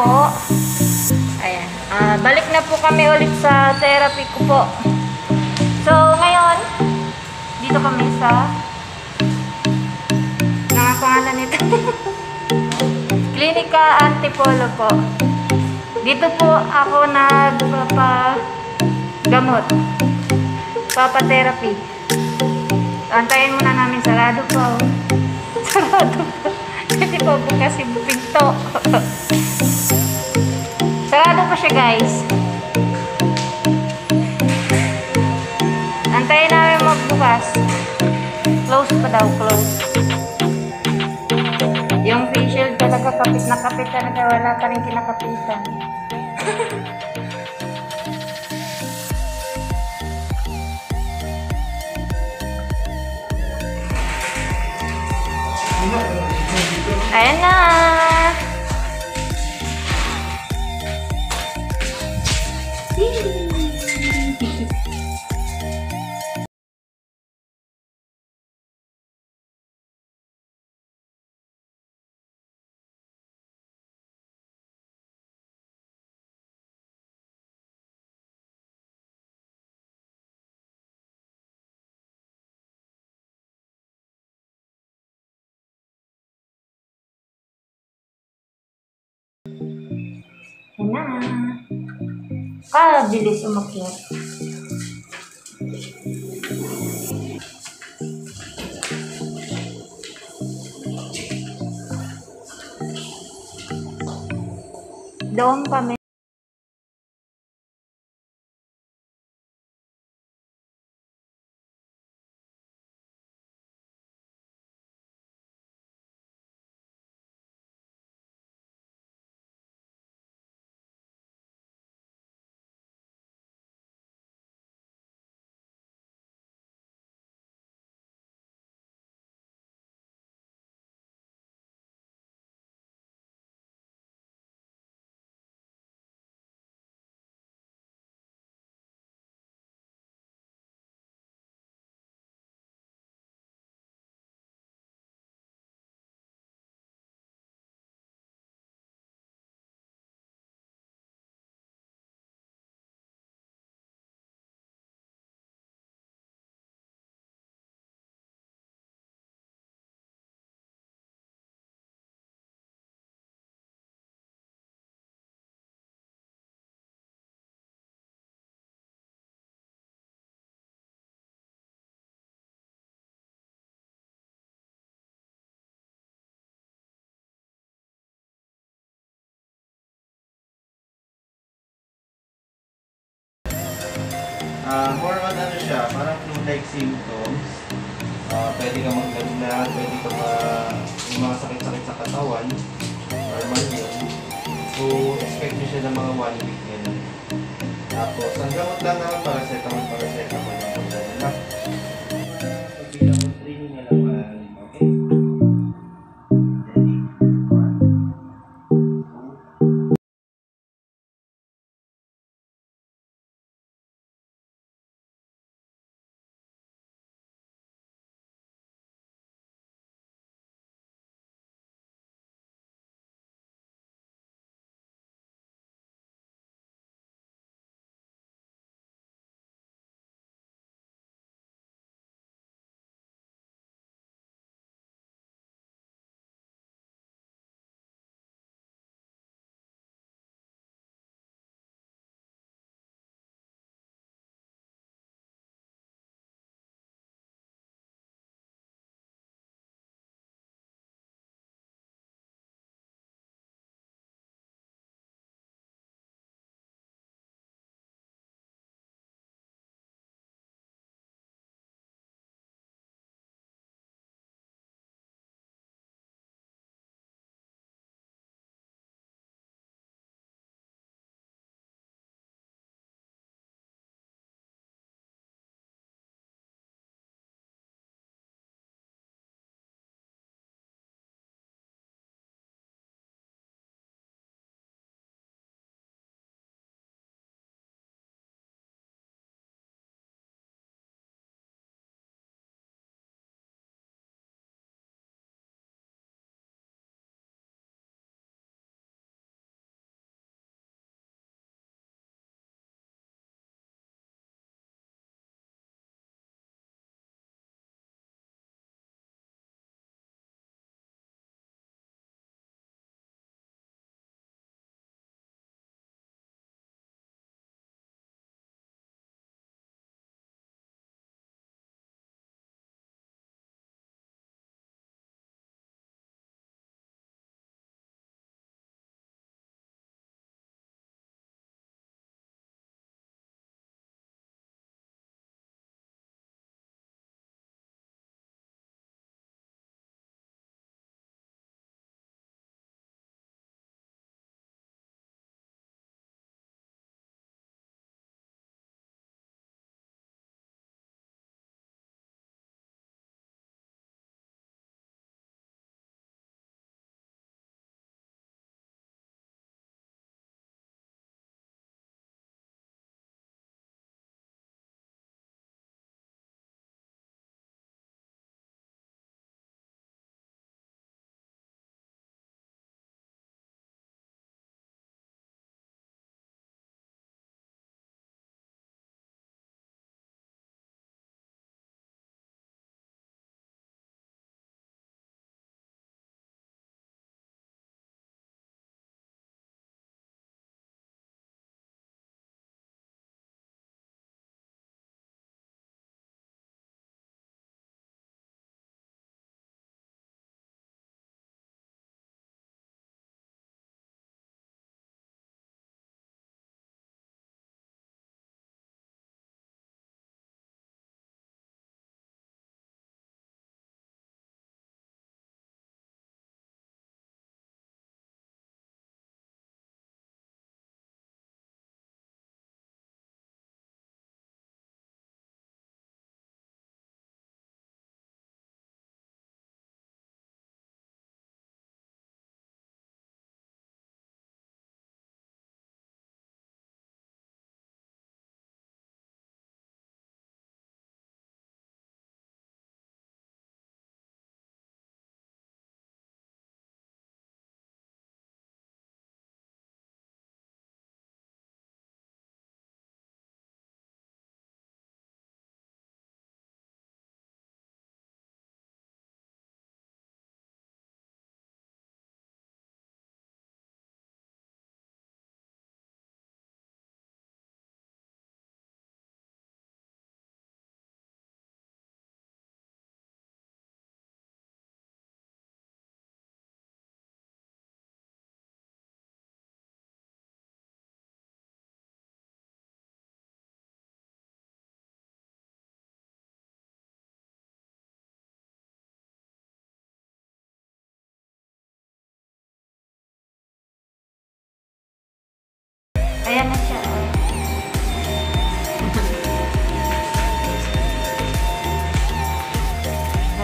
po. Ayan. Balik na po kami ulit sa therapy ko po. So, ngayon, dito kami sa pangalan nito. Klinika Antipolo po. Dito po ako nagpapagamot. Papa-therapy. Antayin muna namin, sarado po. Sarado po. Kasi po bukas yung pinto. Sarado pa siya, guys. Antayin namin magbukas. Close pa daw, close. Yung facial talaga, kapit na kapit talaga. Wala pa rin kinakapitan. Ayan na! Ayan na! Kabilis umakyat. Doon kami. More on ano siya, parang flu-like symptoms. Pwede ka maglagnat, pwede ka yung mga sakit-sakit sa katawan. Normal yun. So, expect nyo siya ng mga 1 week yun. Tapos, ang gamot lang naman, paracetamol yung pagdala lang.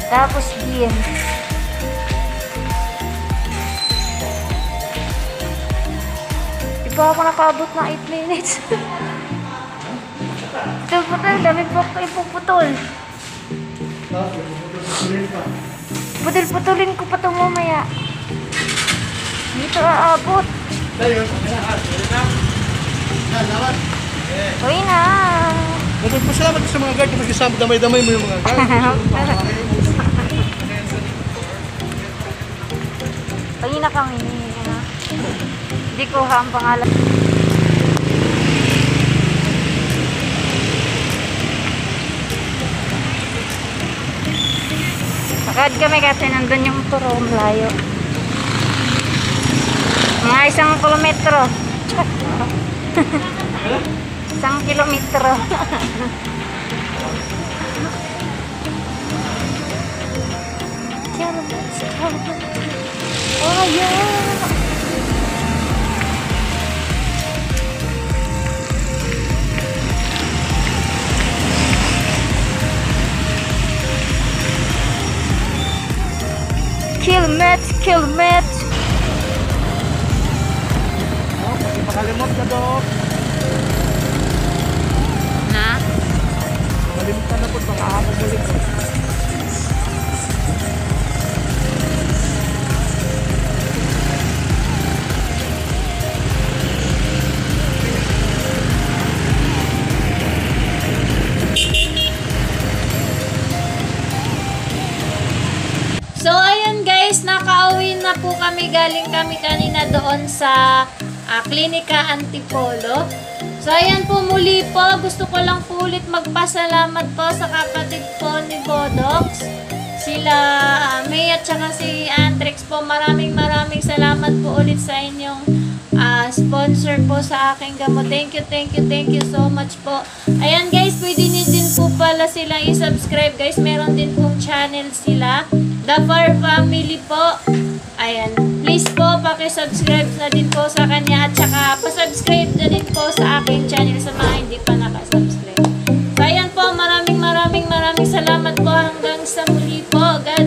Tapos gin. Di pa ako nakabot ng 8 minutes. Putol, dami po ipuputol. Putol-putulin ko pa ito mamaya. Dito aabot. Uy na. Salamat sa mga guard. Mag-isama damay-damay mo yung mga guard. Uy na kami. Hindi ko ha ang pangalan. Sakad kami kasi nandun yung turo, malayo. Mga 1 kilometro. 1 kilometro. Oh yeah. Kilomet. Pakalimot ka, Dok. Na? Pakalimot ka na po. Pakahamulit ko. So, ayun guys, nakauwi na po kami. Galing kami kanina doon sa Klinika Antipolo. So, ayan po muli po. Gusto ko lang po ulit magpasalamat po sa kapatid po ni Bodox. Sila May at saka si Andrex po. Maraming salamat po ulit sa inyong sponsor po sa aking gamot. Thank you so much po. Ayan guys, pwede niyo din po pala silang i-subscribe guys. Meron din pong channel sila. The Far Family po. Ayan. Please po, paki-subscribe na din po sa kanya at saka pa-subscribe na din po sa aking channel sa mga hindi pa nakasubscribe. So, ayan po. Maraming salamat po hanggang sa muli po guys.